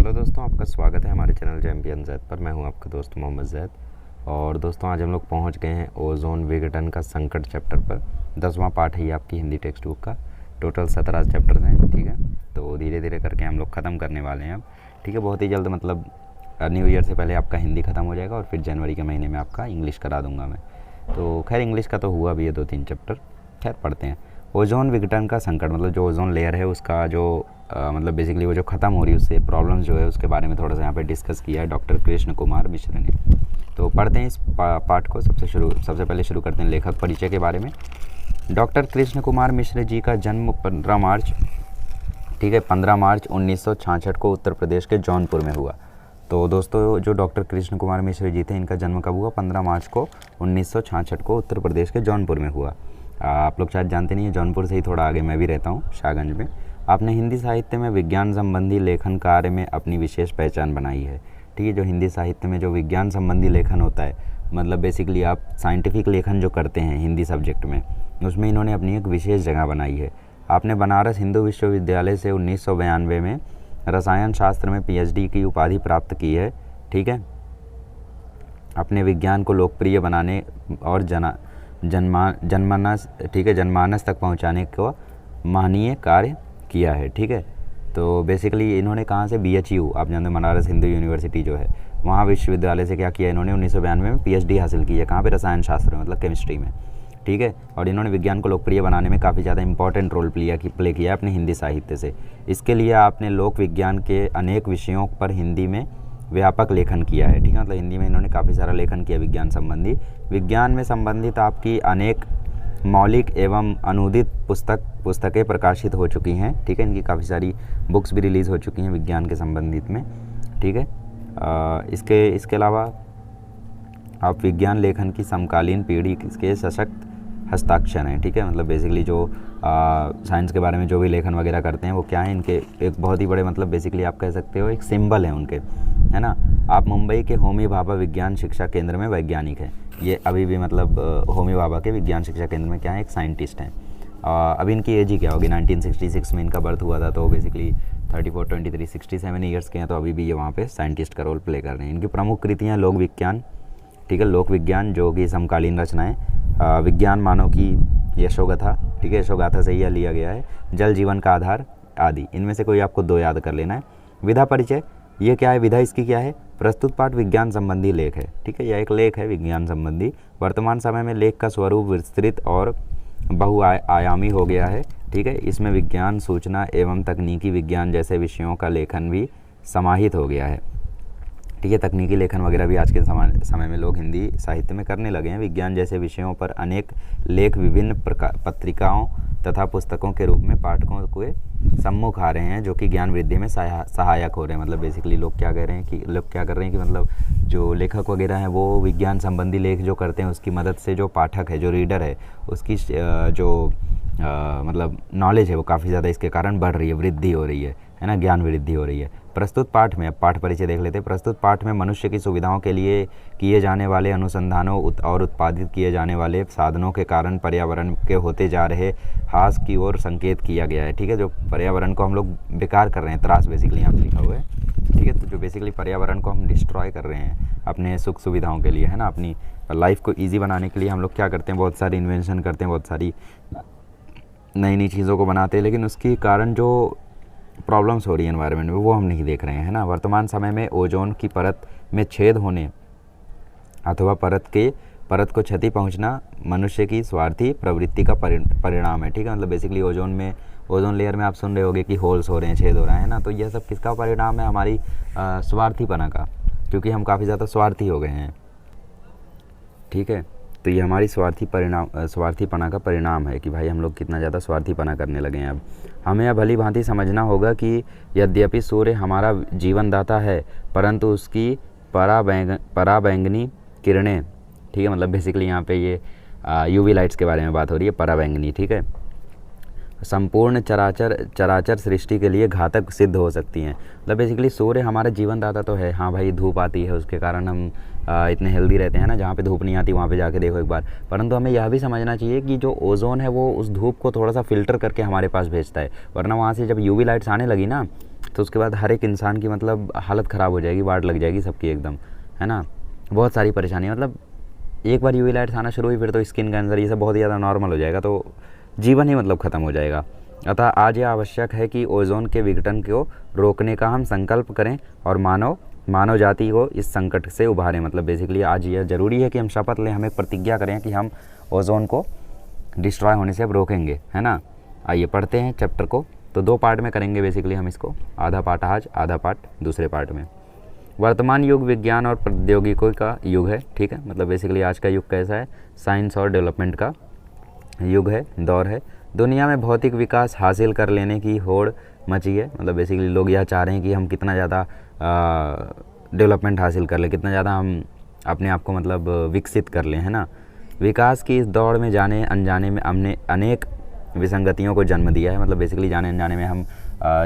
Hello दोस्तों, आपका स्वागत है हमारे चैनल चैम्पियन जैद पर। मैं हूं आपका दोस्त मोहम्मद जैद। और दोस्तों आज हम लोग पहुंच गए हैं ओजोन विघटन का संकट चैप्टर पर। 10वां पार्ट है ये आपकी हिंदी टेक्स्ट बुक का। टोटल 17 चैप्टर्स हैं, ठीक है। तो धीरे धीरे करके हम लोग ख़त्म करने वाले हैं अब, ठीक है। बहुत ही जल्द, मतलब न्यू ईयर से पहले आपका हिंदी ख़त्म हो जाएगा और फिर जनवरी के महीने में आपका इंग्लिश करा दूँगा मैं। तो खैर इंग्लिश का तो हुआ भी है 2-3 चैप्टर। खैर पढ़ते हैं। ओजोन विघटन का संकट, मतलब जो ओजोन लेयर है उसका जो मतलब बेसिकली वो जो ख़त्म हो रही है उससे प्रॉब्लम्स जो है उसके बारे में थोड़ा सा यहाँ पे डिस्कस किया है डॉक्टर कृष्ण कुमार मिश्र ने। तो पढ़ते हैं इस पार्ट को। सबसे पहले शुरू करते हैं लेखक परिचय के बारे में। डॉक्टर कृष्ण कुमार मिश्र जी का जन्म 15 मार्च, ठीक है, 15 मार्च 1966 को उत्तर प्रदेश के जौनपुर में हुआ। तो दोस्तों जो डॉक्टर कृष्ण कुमार मिश्र जी थे, इनका जन्म कब हुआ? 15 मार्च को 1966 को उत्तर प्रदेश के जौनपुर में हुआ। आप लोग शायद जानते नहीं है, जौनपुर से ही थोड़ा आगे मैं भी रहता हूँ, शाहगंज में। आपने हिंदी साहित्य में विज्ञान संबंधी लेखन कार्य में अपनी विशेष पहचान बनाई है, ठीक है। जो हिंदी साहित्य में जो विज्ञान संबंधी लेखन होता है, मतलब बेसिकली आप साइंटिफिक लेखन जो करते हैं हिंदी सब्जेक्ट में, उसमें इन्होंने अपनी एक विशेष जगह बनाई है। आपने बनारस हिंदू विश्वविद्यालय से 1992 में रसायन शास्त्र में PhD की उपाधि प्राप्त की है, ठीक है। अपने विज्ञान को लोकप्रिय बनाने और जनमानस तक पहुंचाने को महनीय कार्य किया है, ठीक है। तो बेसिकली इन्होंने कहाँ से BHU, आप जानते हैं बनारस हिंदू यूनिवर्सिटी जो है, वहाँ विश्वविद्यालय से क्या किया इन्होंने? 1992 में PhD हासिल की है। कहाँ पे? रसायन शास्त्र में, मतलब केमिस्ट्री में, ठीक है। और इन्होंने विज्ञान को लोकप्रिय बनाने में काफ़ी ज़्यादा इंपॉर्टेंट रोल प्ले किया है अपने हिंदी साहित्य से। इसके लिए आपने लोक विज्ञान के अनेक विषयों पर हिंदी में व्यापक लेखन किया है, ठीक है। मतलब हिंदी में इन्होंने काफ़ी सारा लेखन किया विज्ञान संबंधी। विज्ञान में संबंधित आपकी अनेक मौलिक एवं अनुदित पुस्तकें प्रकाशित हो चुकी हैं, ठीक है। इनकी काफ़ी सारी बुक्स भी रिलीज़ हो चुकी हैं विज्ञान के संबंधित में, ठीक है। इसके अलावा आप विज्ञान लेखन की समकालीन पीढ़ी के सशक्त हस्ताक्षर हैं, ठीक है। मतलब बेसिकली जो साइंस के बारे में जो भी लेखन वगैरह करते हैं वो क्या है, इनके एक बहुत ही बड़े, मतलब बेसिकली आप कह सकते हो एक सिंबल है उनके, है ना। आप मुंबई के होमी भाभा विज्ञान शिक्षा केंद्र में वैज्ञानिक हैं। ये अभी भी मतलब होमी भाभा के विज्ञान शिक्षा केंद्र में क्या है, एक साइंटिस्ट हैं। अभी इनकी एज ही क्या होगी? 1966 में इनका बर्थ हुआ था, तो बेसिकली 34, 23, 67 ईयर्स के हैं। तो अभी भी ये वहाँ पे साइंटिस्ट का रोल प्ले कर रहे हैं। इनकी प्रमुख कृतियाँ लोक विज्ञान, ठीक है, लोक विज्ञान जो कि समकालीन रचनाएँ, विज्ञान मानव की यशोगाथा, ठीक है, यशोगाथा से ही लिया गया है, जल जीवन का आधार आदि। इनमें से कोई आपको 2 याद कर लेना है। विधा परिचय, ये क्या है? विधा इसकी क्या है? प्रस्तुत पाठ विज्ञान संबंधी लेख है, ठीक है। यह एक लेख है विज्ञान संबंधी। वर्तमान समय में लेख का स्वरूप विस्तृत और बहुआयामी हो गया है, ठीक है। इसमें विज्ञान, सूचना एवं तकनीकी विज्ञान जैसे विषयों का लेखन भी समाहित हो गया है, ठीक है। तकनीकी लेखन वगैरह भी आज के समय में लोग हिंदी साहित्य में करने लगे हैं। विज्ञान जैसे विषयों पर अनेक लेख विभिन्न पत्रिकाओं तथा पुस्तकों के रूप में पाठकों के सम्मुख आ रहे हैं, जो कि ज्ञान वृद्धि में सहायक हो रहे हैं। मतलब बेसिकली लोग क्या कर रहे हैं कि मतलब जो लेखक वगैरह हैं वो विज्ञान संबंधी लेख जो करते हैं उसकी मदद से जो पाठक है, जो रीडर है, उसकी मतलब नॉलेज है वो काफ़ी ज़्यादा इसके कारण बढ़ रही है, वृद्धि हो रही है ना, ज्ञान वृद्धि हो रही है। प्रस्तुत पाठ में, पाठ परिचय देख लेते हैं। प्रस्तुत पाठ में मनुष्य की सुविधाओं के लिए किए जाने वाले अनुसंधानों और उत्पादित किए जाने वाले साधनों के कारण पर्यावरण के होते जा रहे ह्रास की ओर संकेत किया गया है, ठीक है। जो पर्यावरण को हम लोग बेकार कर रहे हैं, त्रास बेसिकली यहाँ पे लिखा हुआ है, ठीक है। तो जो बेसिकली पर्यावरण को हम डिस्ट्रॉय कर रहे हैं अपने सुख सुविधाओं के लिए, है ना, अपनी लाइफ को ईजी बनाने के लिए हम लोग क्या करते हैं? बहुत सारी इन्वेंशन करते हैं, बहुत सारी नई नई चीज़ों को बनाते हैं, लेकिन उसके कारण जो प्रॉब्लम्स हो रही है एनवायरनमेंट में वो हम नहीं देख रहे हैं, है ना। वर्तमान समय में ओजोन की परत में छेद होने अथवा परत को क्षति पहुंचना मनुष्य की स्वार्थी प्रवृत्ति का परिणाम है, ठीक है। मतलब बेसिकली ओजोन लेयर में आप सुन रहे होंगे कि होल्स हो रहे हैं, छेद हो रहा है ना। तो यह सब किसका परिणाम है? हमारी स्वार्थीपना का, क्योंकि हम काफ़ी ज़्यादा स्वार्थी हो गए हैं, ठीक है। तो ये हमारी स्वार्थीपना का परिणाम है कि भाई हम लोग कितना ज़्यादा स्वार्थीपना करने लगे हैं। अब हमें यह भली भांति समझना होगा कि यद्यपि सूर्य हमारा जीवनदाता है, परंतु उसकी पराबैंगनी किरणें, ठीक है, मतलब बेसिकली यहाँ पे ये UV लाइट्स के बारे में बात हो रही है, पराबैंगनी, ठीक है, संपूर्ण चराचर सृष्टि के लिए घातक सिद्ध हो सकती हैं। मतलब बेसिकली सूर्य हमारा जीवनदाता तो है, हाँ भाई, धूप आती है उसके कारण हम इतने हेल्दी रहते हैं ना। जहाँ पे धूप नहीं आती वहाँ पे जाके देखो एक बार। परंतु हमें यह भी समझना चाहिए कि जो ओजोन है वो उस धूप को थोड़ा सा फिल्टर करके हमारे पास भेजता है, वरना वहाँ से जब UV लाइट्स आने लगी ना तो उसके बाद हर एक इंसान की मतलब हालत ख़राब हो जाएगी, वाट लग जाएगी सबकी एकदम, है ना। बहुत सारी परेशानी, मतलब एक बार यूवी लाइट्स आना शुरू हुई फिर तो स्किन कैंसर ये सब बहुत ज़्यादा नॉर्मल हो जाएगा, तो जीवन ही मतलब ख़त्म हो जाएगा। अतः आज यह आवश्यक है कि ओजोन के विघटन को रोकने का हम संकल्प करें और मानव जाति को इस संकट से उभारें। मतलब बेसिकली आज यह ज़रूरी है कि हम शपथ लें, हम एक प्रतिज्ञा करें कि हम ओजोन को डिस्ट्रॉय होने से अब रोकेंगे, है ना। आइए पढ़ते हैं चैप्टर को। तो 2 पार्ट में करेंगे बेसिकली हम इसको, आधा पार्ट आज, आधा पार्ट दूसरे पार्ट में। वर्तमान युग विज्ञान और प्रौद्योगिकी का युग है, ठीक है। मतलब बेसिकली आज का युग कैसा है, साइंस और डेवलपमेंट का युग है, दौर है। दुनिया में भौतिक विकास हासिल कर लेने की होड़ मची है। मतलब बेसिकली लोग यह चाह रहे हैं कि हम कितना ज़्यादा डेवलपमेंट हासिल कर लें, कितना ज़्यादा हम अपने आप को मतलब विकसित कर लें, है ना। विकास की इस दौड़ में जाने अनजाने में हमने अनेक विसंगतियों को जन्म दिया है। मतलब बेसिकली जाने अनजाने में हम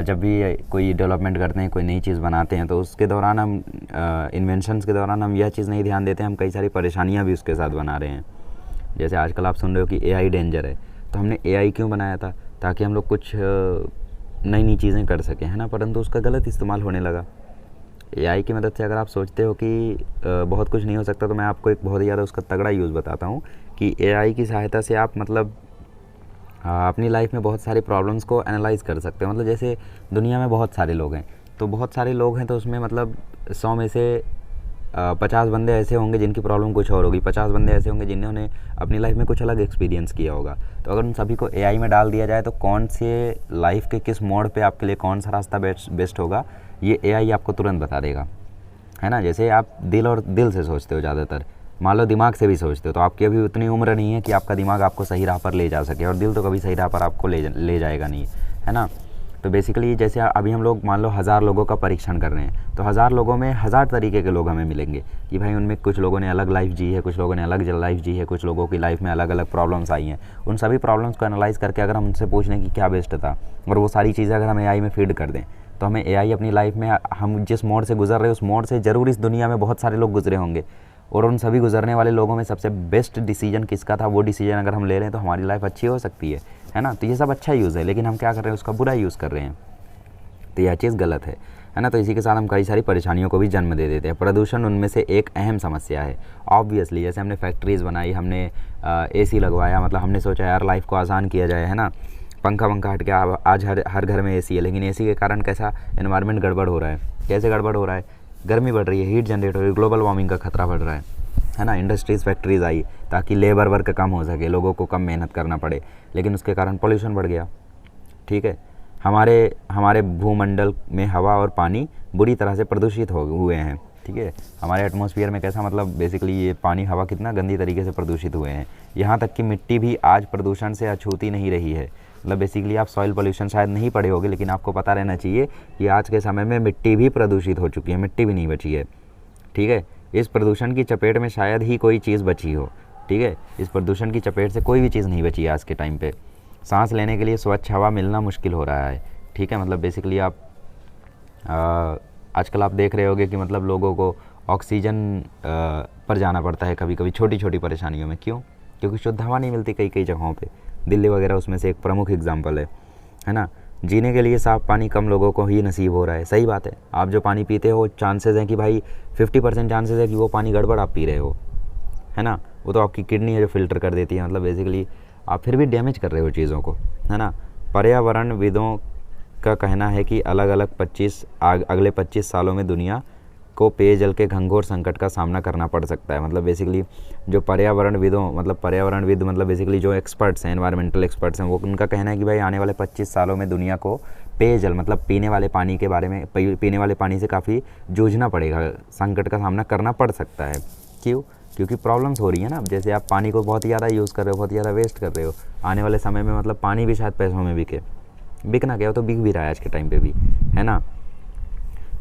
जब भी कोई डेवलपमेंट करते हैं, कोई नई चीज़ बनाते हैं, तो उसके दौरान हम इन्वेंशंस के दौरान हम यह चीज़ नहीं ध्यान देते, हम कई सारी परेशानियां भी उसके साथ बना रहे हैं। जैसे आजकल आप सुन रहे हो कि एआई डेंजर है, तो हमने एआई क्यों बनाया था, ताकि हम लोग कुछ नई नई चीज़ें कर सकें, है ना। परंतु उसका गलत इस्तेमाल होने लगा। एआई की मदद से अगर आप सोचते हो कि बहुत कुछ नहीं हो सकता, तो मैं आपको एक बहुत ही ज़्यादा उसका तगड़ा यूज़ बताता हूँ कि एआई की सहायता से आप मतलब अपनी लाइफ में बहुत सारी प्रॉब्लम्स को एनालाइज़ कर सकते हो। मतलब जैसे दुनिया में बहुत सारे लोग हैं, तो बहुत सारे लोग हैं, तो उसमें मतलब 100 में से 50 बंदे ऐसे होंगे जिनकी प्रॉब्लम कुछ और होगी, 50 बंदे ऐसे होंगे जिन्होंने अपनी लाइफ में कुछ अलग एक्सपीरियंस किया होगा। तो अगर उन सभी को एआई में डाल दिया जाए तो कौन से लाइफ के किस मोड़ पे आपके लिए कौन सा रास्ता बेस्ट होगा, ये एआई आपको तुरंत बता देगा, है ना। जैसे आप दिल से सोचते हो ज़्यादातर, मान लो दिमाग से भी सोचते हो, तो आपकी अभी उतनी उम्र नहीं है कि आपका दिमाग आपको सही राह पर ले जा सके, और दिल तो कभी सही राह पर आपको ले जाएगा नहीं, है ना। तो बेसिकली जैसे अभी हम लोग मान लो 1000 लोगों का परीक्षण कर रहे हैं, तो 1000 लोगों में 1000 तरीके के लोग हमें मिलेंगे कि भाई उनमें कुछ लोगों ने अलग लाइफ जी है, कुछ लोगों ने अलग लाइफ जी है, कुछ लोगों की लाइफ में अलग अलग प्रॉब्लम्स आई हैं। उन सभी प्रॉब्लम्स को एनालाइज़ करके अगर हम उनसे पूछने की क्या बेस्ट था, और वो सारी चीज़ें अगर हम एआई में फीड कर दें, तो हमें एआई अपनी लाइफ में हम जिस मोड़ से गुजर रहे हैं उस मोड़ से ज़रूर इस दुनिया में बहुत सारे लोग गुजरे होंगे, और उन सभी गुजरने वाले लोगों में सबसे बेस्ट डिसीजन किसका था, वो डिसीजन अगर हम ले रहे हैं तो हमारी लाइफ अच्छी हो सकती है ना। तो ये सब अच्छा यूज़ है, लेकिन हम क्या कर रहे हैं, उसका बुरा यूज़ कर रहे हैं, तो यह चीज़ गलत है ना। तो इसी के साथ हम कई सारी परेशानियों को भी जन्म दे देते हैं। प्रदूषण उनमें से एक अहम समस्या है ऑब्वियसली। जैसे हमने फैक्ट्रीज़ बनाई, हमने एसी लगवाया, मतलब हमने सोचा यार लाइफ को आसान किया जाए, है ना। पंखा हट के आज हर घर में एसी है, लेकिन एसी के कारण कैसा एनवायरनमेंट गड़बड़ हो रहा है। कैसे गड़बड़ हो रहा है, गर्मी बढ़ रही है, हीट जनरेट हो रही है, ग्लोबल वार्मिंग का खतरा बढ़ रहा है ना। इंडस्ट्रीज़ फैक्ट्रीज़ आई ताकि लेबर वर्क कम हो सके, लोगों को कम मेहनत करना पड़े, लेकिन उसके कारण पॉल्यूशन बढ़ गया, ठीक है। हमारे भूमंडल में हवा और पानी बुरी तरह से प्रदूषित हुए हैं, ठीक है। हमारे एटमॉस्फेयर में कैसा, मतलब बेसिकली ये पानी हवा कितना गंदी तरीके से प्रदूषित हुए हैं। यहाँ तक कि मिट्टी भी आज प्रदूषण से अछूती नहीं रही है। मतलब बेसिकली आप सॉइल पोल्यूशन शायद नहीं पढ़े होगे, लेकिन आपको पता रहना चाहिए कि आज के समय में मिट्टी भी प्रदूषित हो चुकी है, मिट्टी भी नहीं बची है, ठीक है। इस प्रदूषण की चपेट में शायद ही कोई चीज़ बची हो, ठीक है। इस प्रदूषण की चपेट से कोई भी चीज़ नहीं बची है आज के टाइम पे। सांस लेने के लिए स्वच्छ हवा मिलना मुश्किल हो रहा है, ठीक है। मतलब बेसिकली आप आजकल आप देख रहे होगे कि मतलब लोगों को ऑक्सीजन पर जाना पड़ता है कभी कभी छोटी छोटी परेशानियों में। क्यों? क्योंकि शुद्ध हवा नहीं मिलती कई जगहों पे, दिल्ली वगैरह उसमें से एक प्रमुख एग्जांपल है ना। जीने के लिए साफ़ पानी कम लोगों को ही नसीब हो रहा है, सही बात है। आप जो पानी पीते हो, चांसेस हैं कि भाई 50% चांसेस है कि वो पानी गड़बड़ आप पी रहे हो, है ना। वो तो आपकी किडनी है जो फिल्टर कर देती है। मतलब बेसिकली आप फिर भी डैमेज कर रहे हो चीज़ों को, है ना। पर्यावरणविदों का कहना है कि अगले 25 सालों में दुनिया को पेयजल के घंघोर संकट का सामना करना पड़ सकता है। मतलब बेसिकली जो पर्यावरणविद मतलब बेसिकली जो एक्सपर्ट्स हैं, एनवायरमेंटल एक्सपर्ट्स हैं, वो उनका कहना है कि भाई आने वाले 25 सालों में दुनिया को पेयजल मतलब पीने वाले पानी के बारे में, पीने वाले पानी से काफ़ी जूझना पड़ेगा, संकट का सामना करना पड़ सकता है। क्यों? क्योंकि प्रॉब्लम्स हो रही है ना। अब जैसे आप पानी को बहुत ज़्यादा यूज़ कर रहे हो, बहुत ज़्यादा वेस्ट कर रहे हो, आने वाले समय में मतलब पानी भी शायद पैसों में बिकना क्या हो तो बिक भी रहा है आज के टाइम पे भी, है ना।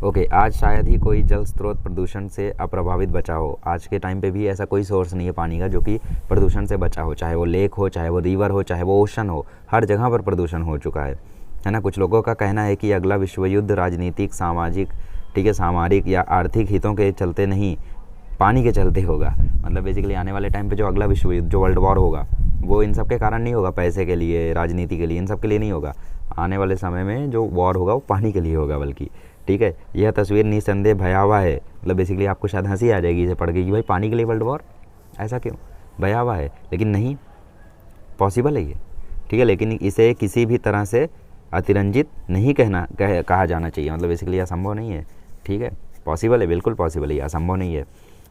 ओके, आज शायद ही कोई जल स्रोत प्रदूषण से अप्रभावित बचा हो। आज के टाइम पे भी ऐसा कोई सोर्स नहीं है पानी का जो कि प्रदूषण से बचा हो, चाहे वो लेक हो, चाहे वो रिवर हो, चाहे वो ओशन हो, हर जगह पर प्रदूषण हो चुका है ना। कुछ लोगों का कहना है कि अगला विश्व युद्ध राजनीतिक, सामाजिक, ठीक है, सामरिक या आर्थिक हितों के चलते नहीं, पानी के चलते होगा। मतलब बेसिकली आने वाले टाइम पे जो अगला विश्व युद्ध, जो वर्ल्ड वॉर होगा, वो इन सब के कारण नहीं होगा, पैसे के लिए, राजनीति के लिए, इन सब के लिए नहीं होगा। आने वाले समय में जो वॉर होगा वो पानी के लिए होगा बल्कि, ठीक है। यह तस्वीर निसंदेह भयावह है, मतलब बेसिकली आपको शायद हंसी आ जाएगी इसे पढ़ के कि भाई पानी के लिए वर्ल्ड वॉर, ऐसा क्यों, भयावह है, लेकिन नहीं, पॉसिबल है ये, ठीक है। लेकिन इसे किसी भी तरह से अतिरंजित नहीं कहा जाना चाहिए, मतलब बेसिकली असंभव नहीं है, ठीक है। पॉसिबल है, बिल्कुल पॉसिबल है, असंभव नहीं है।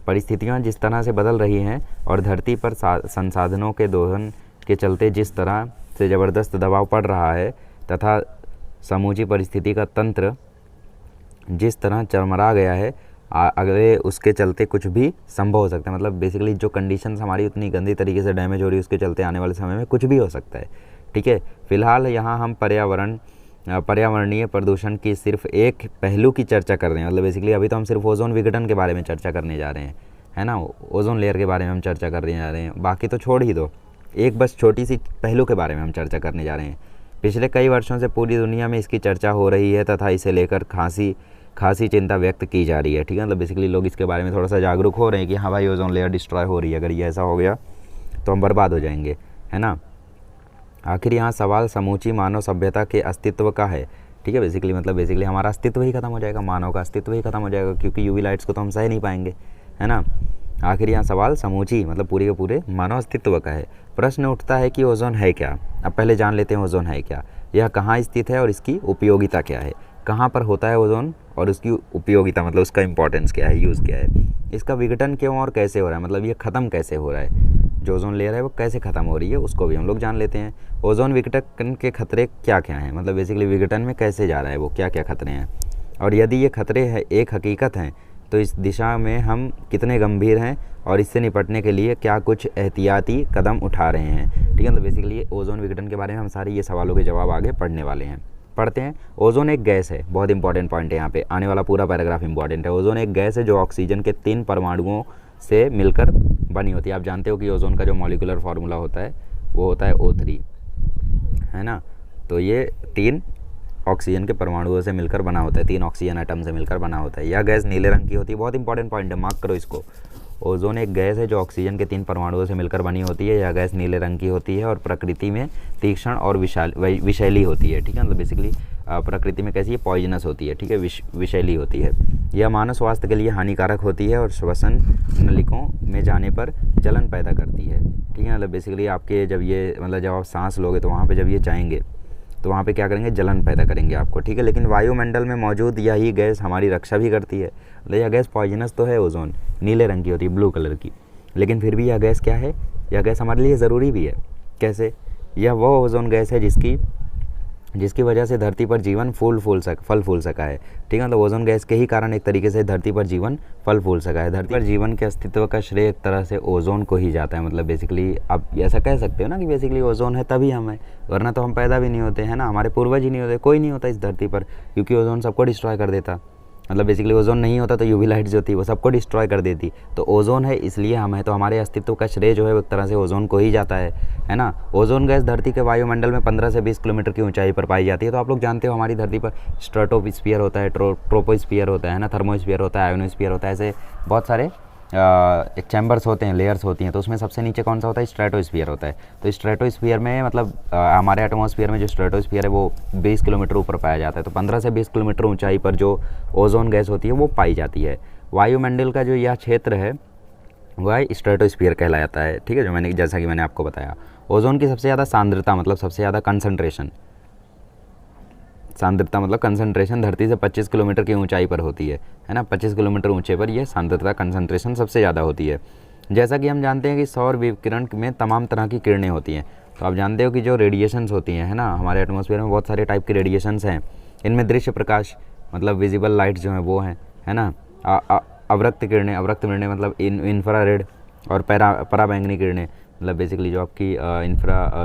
परिस्थितियाँ जिस तरह से बदल रही हैं और धरती पर संसाधनों के दोहन के चलते जिस तरह से ज़बरदस्त दबाव पड़ रहा है तथा समूची परिस्थिति का तंत्र जिस तरह चरमरा गया है, अगले उसके चलते कुछ भी संभव हो सकता है। मतलब बेसिकली जो कंडीशंस हमारी उतनी गंदी तरीके से डैमेज हो रही है, उसके चलते आने वाले समय में कुछ भी हो सकता है, ठीक है। फिलहाल यहाँ हम पर्यावरणीय प्रदूषण की सिर्फ एक पहलू की चर्चा कर रहे हैं, मतलब बेसिकली अभी तो हम सिर्फ ओजोन विघटन के बारे में चर्चा करने जा रहे हैं, है ना, ओजोन लेयर के बारे में हम चर्चा करने जा रहे हैं, बाकी तो छोड़ ही दो, एक बस छोटी सी पहलू के बारे में हम चर्चा करने जा रहे हैं। पिछले कई वर्षों से पूरी दुनिया में इसकी चर्चा हो रही है तथा इसे लेकर खासी चिंता व्यक्त की जा रही है, ठीक है। मतलब बेसिकली लोग इसके बारे में थोड़ा सा जागरूक हो रहे हैं कि हाँ भाई ओजोन लेयर डिस्ट्रॉय हो रही है, अगर ये ऐसा हो गया तो हम बर्बाद हो जाएंगे, है ना। आखिर यहाँ सवाल समूची मानव सभ्यता के अस्तित्व का है, ठीक है। बेसिकली मतलब बेसिकली हमारा अस्तित्व ही खत्म हो जाएगा, मानव का अस्तित्व ही खत्म हो जाएगा, क्योंकि यूवी लाइट्स को तो हम सह नहीं पाएंगे, है ना। आखिर यहाँ सवाल समूची मतलब पूरे के पूरे मानव अस्तित्व का है। प्रश्न उठता है कि ओजोन है क्या। अब पहले जान लेते हैं ओजोन है क्या, यह कहाँ स्थित है और इसकी उपयोगिता क्या है, कहाँ पर होता है ओजोन और उसकी उपयोगिता मतलब उसका इंपॉर्टेंस क्या है, यूज़ क्या है, इसका विघटन क्यों और कैसे हो रहा है, मतलब ये ख़त्म कैसे हो रहा है, जो ओजोन लेयर है वो कैसे ख़त्म हो रही है, उसको भी हम लोग जान लेते हैं। ओजोन विघटन के खतरे क्या क्या हैं, मतलब बेसिकली विघटन में कैसे जा रहा है वो, क्या क्या खतरे हैं, और यदि ये खतरे है एक हकीकत हैं तो इस दिशा में हम कितने गंभीर हैं और इससे निपटने के लिए क्या कुछ एहतियाती कदम उठा रहे हैं, ठीक है। मतलब बेसिकली ओजोन विघटन के बारे में हम सारे ये सवालों के जवाब आगे पढ़ने वाले हैं। पढ़ते हैं। ओजोन एक गैस है, बहुत इंपॉर्टेंट पॉइंट है यहाँ पे, आने वाला पूरा पैराग्राफ इंपॉर्टेंट है। ओजोन एक गैस है जो ऑक्सीजन के 3 परमाणुओं से मिलकर बनी होती है। आप जानते हो कि ओजोन का जो मॉलिक्यूलर फार्मूला होता है वो होता है O3, है ना। तो ये 3 ऑक्सीजन के परमाणुओं से मिलकर बना होता है, 3 ऑक्सीजन एटम से मिलकर बना होता है। यह गैस नीले रंग की होती है, बहुत इंपॉर्टेंट पॉइंट है, मार्क करो इसको। ओजोन एक गैस है जो ऑक्सीजन के 3 परमाणुओं से मिलकर बनी होती है। यह गैस नीले रंग की होती है और प्रकृति में तीक्ष्ण और विषैली होती है, ठीक है। मतलब बेसिकली प्रकृति में कैसी है, पॉइजनस होती है, ठीक है, विषैली होती है। यह मानव स्वास्थ्य के लिए हानिकारक होती है और श्वसन नलिकाओं में जाने पर जलन पैदा करती है, ठीक है। मतलब बेसिकली आपके जब ये मतलब जब आप सांस लोगे तो वहाँ पर जब ये जाएंगे तो वहाँ पे क्या करेंगे, जलन पैदा करेंगे आपको, ठीक है। लेकिन वायुमंडल में मौजूद यही गैस हमारी रक्षा भी करती है। मतलब यह गैस पॉइजनस तो है, ओजोन नीले रंग की होती है, ब्लू कलर की, लेकिन फिर भी यह गैस क्या है, यह गैस हमारे लिए ज़रूरी भी है। कैसे, यह वो ओजोन गैस है जिसकी वजह से धरती पर जीवन फल फूल सका है, ठीक है। मतलब ओजोन गैस के ही कारण एक तरीके से धरती पर जीवन फल फूल सका है। धरती पर जीवन के अस्तित्व का श्रेय एक तरह से ओजोन को ही जाता है। मतलब बेसिकली आप ऐसा कह सकते हो ना कि बेसिकली ओजोन है तभी हम हैं, वरना तो हम पैदा भी नहीं होते, है ना, हमारे पूर्वज ही नहीं होते, कोई नहीं होता इस धरती पर, क्योंकि ओजोन सबको डिस्ट्रॉय कर देता। मतलब बेसिकली ओजोन नहीं होता तो यूवी लाइट जो थी वो सबको डिस्ट्रॉय कर देती। तो ओजोन है इसलिए हम है, तो हमारे अस्तित्व का श्रेय जो है वो एक तरह से ओजोन को ही जाता है ना। ओजोन गैस धरती के वायुमंडल में 15 से 20 किलोमीटर की ऊंचाई पर पाई जाती है। तो आप लोग जानते हो हमारी धरती पर स्ट्रेटोस्फीयर होता है, ट्रोपोस्फीयर होता है ना, थर्मोस्फीयर होता है, आयोनोस्फीयर होता है, ऐसे बहुत सारे एक चैम्बर्स होते हैं, लेयर्स होती हैं। तो उसमें सबसे नीचे कौन सा होता है, स्ट्रेटोस्फीयर होता है। तो स्ट्रेटोस्फीयर में मतलब हमारे एटमॉस्फेयर में जो स्ट्रेटोस्फीयर है वो 20 किलोमीटर ऊपर पाया जाता है। तो 15 से 20 किलोमीटर ऊंचाई पर जो ओजोन गैस होती है वो पाई जाती है। वायुमंडल का जो यह क्षेत्र है वह स्ट्रेटोस्फीयर कहलाता है, ठीक है, जो जैसा कि मैंने आपको बताया। ओजोन की सबसे ज़्यादा सांद्रता मतलब सबसे ज़्यादा सांद्रता मतलब कंसंट्रेशन धरती से 25 किलोमीटर की ऊंचाई पर होती है ना। 25 किलोमीटर ऊंचे पर यह सांद्रता कंसंट्रेशन सबसे ज़्यादा होती है। जैसा कि हम जानते हैं कि सौर विकिरण में तमाम तरह की किरणें होती हैं। तो आप जानते हो कि जो रेडिएशंस होती हैं, है ना, हमारे एटमॉस्फेयर में बहुत सारे टाइप की रेडिएशंस हैं। इनमें दृश्य प्रकाश मतलब विजिबल लाइट जो है वो हैं, है ना। अवरक्त किरणें मतलब इंफ्रारेड और पराबैंगनी किरणें मतलब बेसिकली जो आपकी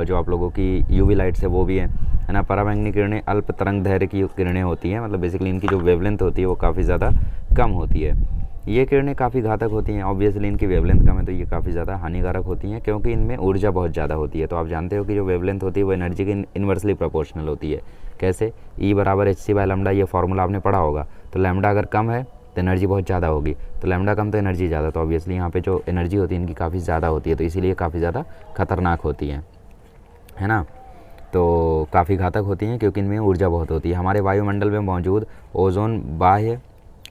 जो आप लोगों की यूवी लाइट्स है वो भी है ना। पराबैंगनी किरणें अल्प तरंग दैर्घ्य की किरणें होती हैं। मतलब बेसिकली इनकी जो वेवलेंथ होती है वो काफ़ी ज़्यादा कम होती है। ये किरणें काफ़ी घातक होती हैं, ऑब्वियसली इनकी वेवलेंथ कम है तो ये काफ़ी ज़्यादा हानिकारक होती हैं, क्योंकि इनमें ऊर्जा बहुत ज़्यादा होती है। तो आप जानते हो कि जो वेवलेंथ होती है वो एनर्जी की इन्वर्सली प्रोपोर्शनल होती है। कैसे, E = hc/λ, ये फार्मूला आपने पढ़ा होगा। तो लैम्डा अगर कम है तो एनर्जी बहुत ज़्यादा होगी, तो लैम्डा कम तो एनर्जी ज़्यादा, तो ऑब्वियसली यहाँ पे जो एनर्जी होती है इनकी काफ़ी ज़्यादा होती है, तो इसीलिए काफ़ी ज़्यादा खतरनाक होती है ना। तो काफ़ी घातक होती हैं क्योंकि इनमें ऊर्जा बहुत होती है। हमारे वायुमंडल में मौजूद ओजोन बाह्य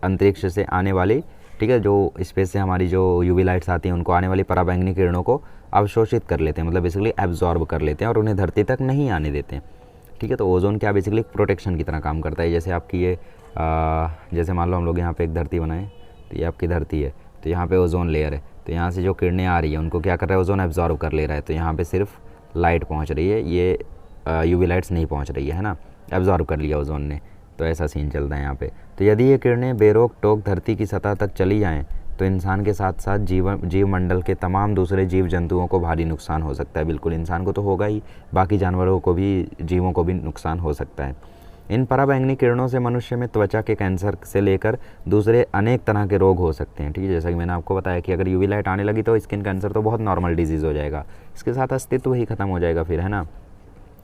अंतरिक्ष से आने वाली, ठीक है, जो स्पेस से हमारी जो यूवी लाइट्स आती हैं उनको आने वाली पराबैंगनी किरणों को अवशोषित कर लेते हैं, मतलब बेसिकली एब्जॉर्ब कर लेते हैं और उन्हें धरती तक नहीं आने देते हैं, ठीक है। तो ओजोन क्या बेसिकली प्रोटेक्शन की तरह काम करता है। जैसे आपकी ये जैसे मान लो हम लोग यहाँ पे एक धरती बनाएं, तो ये आपकी धरती है, तो यहाँ पे ओजोन लेयर है, तो यहाँ से जो किरणें आ रही है उनको क्या कर रहा है, ओजोन एब्जॉर्ब कर ले रहा है, तो यहाँ पे सिर्फ लाइट पहुँच रही है, ये यूवी लाइट्स नहीं पहुँच रही है ना, एब्जॉर्ब कर लिया ओजोन ने। तो ऐसा सीन चलता है यहाँ पे। तो यदि ये किरणें बेरोक टोक धरती की सतह तक चली जाएँ तो इंसान के साथ साथ जीव मंडल के तमाम दूसरे जीव जंतुओं को भारी नुकसान हो सकता है। बिल्कुल, इंसान को तो होगा ही, बाकी जानवरों को भी, जीवों को भी नुकसान हो सकता है। इन पराबैंगनी किरणों से मनुष्य में त्वचा के कैंसर से लेकर दूसरे अनेक तरह के रोग हो सकते हैं, ठीक है। जैसा कि मैंने आपको बताया कि अगर यूवी लाइट आने लगी तो स्किन कैंसर तो बहुत नॉर्मल डिजीज़ हो जाएगा, इसके साथ अस्तित्व ही खत्म हो जाएगा फिर, है ना।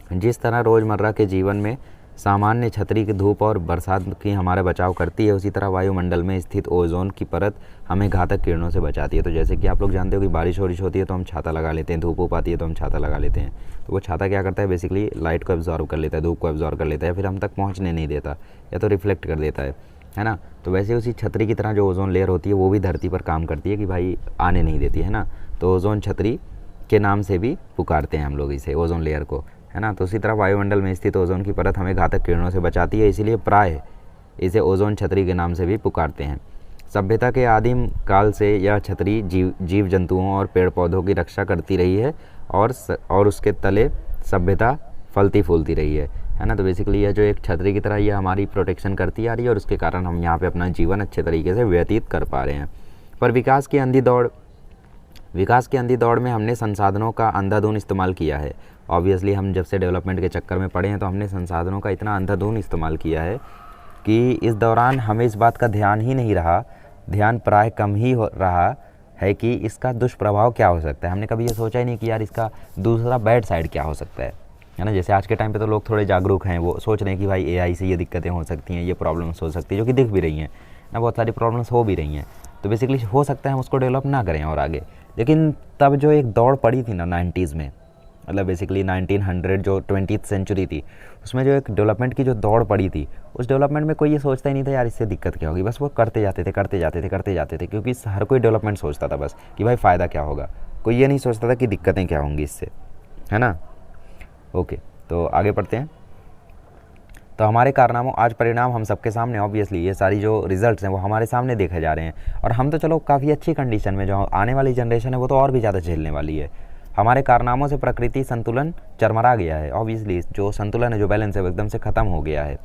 जिस तरह रोज़मर्रा के जीवन में सामान्य छतरी की धूप और बरसात की हमारा बचाव करती है, उसी तरह वायुमंडल में स्थित ओजोन की परत हमें घातक किरणों से बचाती है। तो जैसे कि आप लोग जानते हो कि बारिश वारिश होती है तो हम छाता लगा लेते हैं, धूप आती है तो हम छाता लगा लेते हैं, तो वो छाता क्या करता है, बेसिकली लाइट को एब्जॉर्ब कर लेता है, धूप को एब्जॉर्ब कर लेता है, फिर हम तक पहुँचने नहीं देता या तो रिफ्लेक्ट कर देता है ना। तो वैसे उसी छतरी की तरह जो ओजोन लेयर होती है वो भी धरती पर काम करती है कि भाई आने नहीं देती, है ना। तो ओजोन छतरी के नाम से भी पुकारते हैं हम लोग इसे, ओजोन लेयर को, है ना। तो उसी तरह वायुमंडल में स्थित ओजोन की परत हमें घातक किरणों से बचाती है, इसीलिए प्राय इसे ओजोन छतरी के नाम से भी पुकारते हैं। सभ्यता के आदिम काल से यह छतरी जीव जंतुओं और पेड़ पौधों की रक्षा करती रही है और उसके तले सभ्यता फलती फूलती रही है ना। तो बेसिकली यह जो एक छतरी की तरह ये हमारी प्रोटेक्शन करती आ रही है और उसके कारण हम यहाँ पे अपना जीवन अच्छे तरीके से व्यतीत कर पा रहे हैं। पर विकास की अंधी दौड़ में हमने संसाधनों का अंधाधुंध इस्तेमाल किया है। ऑब्वियसली हम जब से डेवलपमेंट के चक्कर में पड़े हैं तो हमने संसाधनों का इतना अंधाधुंध इस्तेमाल किया है कि इस दौरान हमें इस बात का ध्यान प्राय कम ही हो रहा है कि इसका दुष्प्रभाव क्या हो सकता है। हमने कभी ये सोचा ही नहीं कि यार इसका दूसरा बैड साइड क्या हो सकता है ना। जैसे आज के टाइम पे तो लोग थोड़े जागरूक हैं, वो सोच रहे हैं कि भाई एआई से ये दिक्कतें हो सकती हैं, ये प्रॉब्लम्स हो सकती है, जो कि दिख भी रही हैं ना, बहुत सारी प्रॉब्लम्स हो भी रही हैं। तो बेसिकली हो सकता है हम उसको डेवलप ना करें और आगे। लेकिन तब जो एक दौड़ पड़ी थी ना 90s में, मतलब बेसिकली 1900 जो 20th सेंचुरी थी, उसमें जो एक डेवलपमेंट की जो दौड़ पड़ी थी, उस डेवलपमेंट में कोई ये सोचता ही नहीं था यार इससे दिक्कत क्या होगी, बस वो करते जाते थे क्योंकि हर कोई डेवलपमेंट सोचता था बस कि भाई फ़ायदा क्या होगा, कोई ये नहीं सोचता था कि दिक्कतें क्या होंगी इससे, है ना। ओके, तो आगे पढ़ते हैं। तो हमारे कारनामों आज परिणाम हम सबके सामने, ऑब्वियसली ये सारी जो रिजल्ट्स हैं वो हमारे सामने देखे जा रहे हैं और हम तो चलो काफ़ी अच्छी कंडीशन में, जो आने वाली जनरेशन है वो तो और भी ज़्यादा झेलने वाली है। हमारे कारनामों से प्रकृति संतुलन चरमरा गया है। ऑब्वियसली जो संतुलन है, जो बैलेंस है, वो एकदम से ख़त्म हो गया है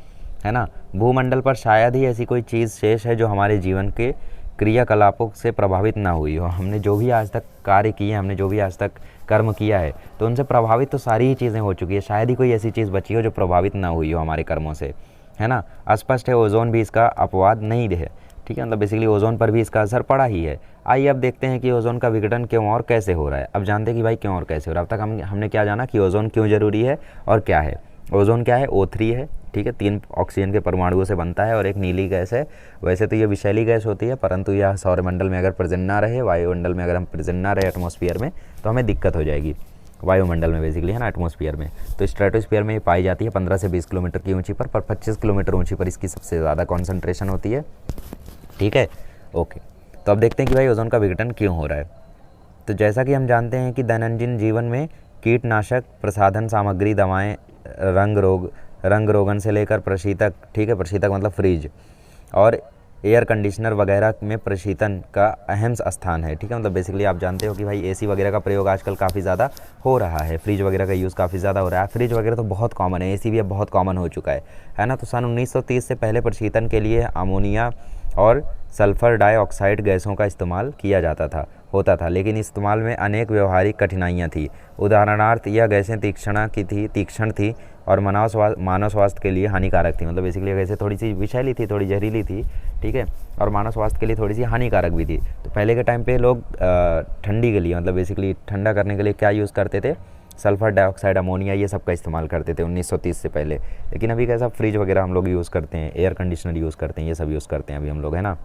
ना। भूमंडल पर शायद ही ऐसी कोई चीज़ शेष है जो हमारे जीवन के क्रियाकलापों से प्रभावित ना हुई हो। हमने जो भी आज तक कार्य किए, हमने जो भी आज तक कर्म किया है, तो उनसे प्रभावित तो सारी ही चीज़ें हो चुकी है। शायद ही कोई ऐसी चीज़ बची हो जो प्रभावित ना हुई हो हमारे कर्मों से, है ना। स्पष्ट है ओजोन भी इसका अपवाद नहीं है, ठीक है। मतलब बेसिकली ओजोन पर भी इसका असर पड़ा ही है। आइए अब देखते हैं कि ओजोन का विघटन क्यों और कैसे हो रहा है। अब जानते हैं कि भाई क्यों और कैसे हो रहा है। अब तक हमने क्या जाना कि ओजोन क्यों ज़रूरी है और क्या है। ओजोन क्या है, O3 है, ठीक है, 3 ऑक्सीजन के परमाणुओं से बनता है और एक नीली गैस है। वैसे तो ये विषैली गैस होती है, परंतु यह सौरमंडल में अगर प्रेजेंट ना रहे, वायुमंडल में अगर हम प्रेजेंट ना रहे एटमॉस्फेयर में, तो हमें दिक्कत हो जाएगी। वायुमंडल में बेसिकली, है ना, एटमॉस्फेयर में। तो स्ट्रेटोस्फीयर में ये पाई जाती है 15 से 20 किलोमीटर की ऊंची पर 25 किलोमीटर ऊंची पर इसकी सबसे ज़्यादा कॉन्सेंट्रेशन होती है, ठीक है। ओके, तो अब देखते हैं कि भाई ओजोन का विघटन क्यों हो रहा है। तो जैसा कि हम जानते हैं कि दैनंदिन जीवन में कीटनाशक, प्रसाधन सामग्री, दवाएं, रंग रोगन से लेकर प्रशीतक, ठीक है, प्रशीतक मतलब फ्रिज, और एयर कंडीशनर वगैरह में प्रशीतन का अहम स्थान है, ठीक है। मतलब बेसिकली आप जानते हो कि भाई एसी वगैरह का प्रयोग आजकल काफ़ी ज़्यादा हो रहा है, फ्रिज वगैरह का यूज़ काफ़ी ज़्यादा हो रहा है। फ्रिज वगैरह तो बहुत कॉमन है, एसी भी अब बहुत कॉमन हो चुका है ना। तो सन 1930 से पहले प्रशीतन के लिए अमोनिया और सल्फर डाइऑक्साइड गैसों का इस्तेमाल किया होता था, लेकिन इस्तेमाल में अनेक व्यवहारिक कठिनाइयाँ थी। उदाहरणार्थ यह गैसें तीक्ष्ण थी और मानव स्वास्थ्य के लिए हानिकारक थी। मतलब बेसिकली गैसें थोड़ी सी विषैली थी, थोड़ी जहरीली थी, ठीक है, और मानव स्वास्थ्य के लिए थोड़ी सी हानिकारक भी थी। तो पहले के टाइम पे लोग ठंडी के लिए, मतलब बेसिकली ठंडा करने के लिए क्या यूज़ करते थे, सल्फर डाइऑक्साइड, अमोनिया, ये सब का इस्तेमाल करते थे 1930 से पहले। लेकिन अभी कैसा फ्रिज वगैरह हम लोग यूज़ करते हैं, एयर कंडीशनर यूज़ करते हैं, ये सब यूज़ करते हैं अभी हम लोग, है ना।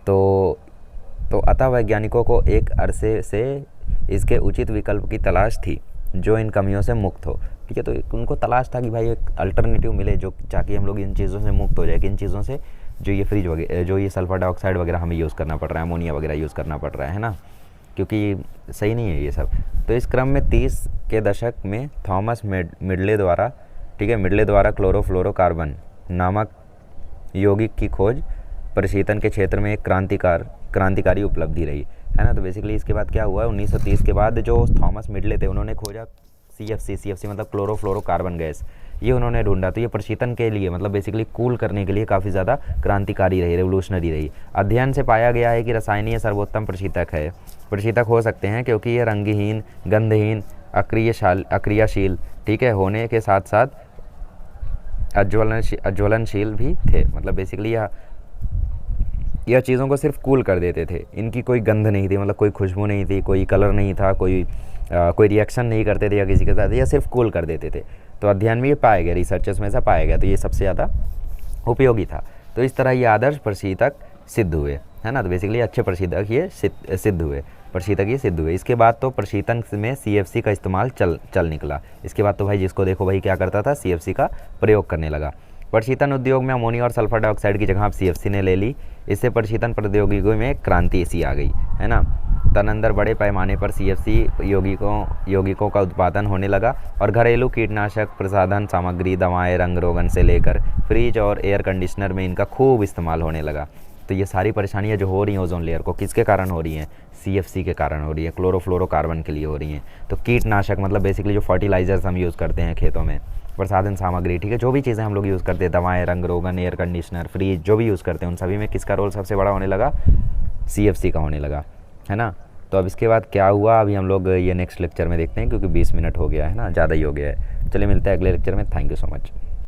तो अतः वैज्ञानिकों को एक अरसे से इसके उचित विकल्प की तलाश थी जो इन कमियों से मुक्त हो। ठीक है, तो उनको तलाश था कि भाई एक अल्टरनेटिव मिले जो ताकि हम लोग इन चीज़ों से मुक्त हो जाए, कि इन चीज़ों से जो ये फ्रिज वगैरह, जो ये सल्फर डाइऑक्साइड वगैरह हमें यूज़ करना पड़ रहा है, अमोनिया वगैरह यूज़ करना पड़ रहा है ना, क्योंकि सही नहीं है ये सब। तो इस क्रम में 30 के दशक में थॉमस मिडले द्वारा, ठीक है, मिडले द्वारा क्लोरोफ्लोरोकार्बन नामक यौगिक की खोज प्रशीतन के क्षेत्र में एक क्रांतिकारी उपलब्धि रही, है ना। तो बेसिकली इसके बाद क्या हुआ, 1930 के बाद जो थॉमस मिडले थे उन्होंने खोजा CFC मतलब क्लोरोफ्लोरोकार्बन गैस, ये उन्होंने ढूंढा। तो ये प्रशीतन के लिए मतलब बेसिकली कूल करने के लिए काफ़ी ज़्यादा क्रांतिकारी रही, रेवोल्यूशनरी रही। अध्ययन से पाया गया है कि रसायनीय सर्वोत्तम प्रशीतक हो सकते हैं क्योंकि ये रंगहीन, गंधहीन, अक्रियाशील, ठीक है, होने के साथ साथ अज्वलनशील भी थे। मतलब बेसिकली यह चीज़ों को सिर्फ कूल कर देते थे, इनकी कोई गंध नहीं थी, मतलब कोई खुशबू नहीं थी, कोई कलर नहीं था, कोई रिएक्शन नहीं करते थे या किसी के साथ, या सिर्फ कूल कर देते थे। तो अध्ययन में ये पाया गया, रिसर्चर्स में ऐसा पाया गया, तो ये सबसे ज़्यादा उपयोगी था। तो इस तरह ये आदर्श प्रशीतक सिद्ध हुए, है ना। तो बेसिकली अच्छे प्रशीतक ये सिद्ध हुए। इसके बाद तो प्रशीतन में CFC का इस्तेमाल चल निकला। इसके बाद तो भाई जिसको देखो भाई क्या करता था, CFC का प्रयोग करने लगा। प्रशीतन उद्योग में अमोनिया और सल्फर डाइऑक्साइड की जगह अब CFC ने ले ली। इससे प्रशीतन प्रौद्योगिकी में क्रांति सी आ गई, है ना। तदनंतर बड़े पैमाने पर CFC यौगिकों का उत्पादन होने लगा और घरेलू कीटनाशक, प्रसाधन सामग्री, दवाएं, रंग रोगन से लेकर फ्रिज और एयर कंडीशनर में इनका खूब इस्तेमाल होने लगा। तो ये सारी परेशानियां जो हो रही हैं ओजोन लेयर को, किसके कारण हो रही हैं, CFC के कारण हो रही है, क्लोरोफ्लोरोकार्बन के लिए हो रही हैं। तो कीटनाशक मतलब बेसिकली जो फर्टिलाइजर्स हम यूज़ करते हैं खेतों में, प्रसाधन सामग्री, ठीक है, जो भी चीज़ें हम लोग यूज़ करते हैं, दवाएं, रंग रोगन, एयर कंडीशनर, फ्रिज, जो भी यूज़ करते हैं, उन सभी में किसका रोल सबसे बड़ा होने लगा, CFC का होने लगा, है ना। तो अब इसके बाद क्या हुआ, अभी हम लोग ये नेक्स्ट लेक्चर में देखते हैं, क्योंकि 20 मिनट हो गया है ना, ज़्यादा ही हो गया है। चलिए मिलते हैं अगले लेक्चर में। Thank you so much.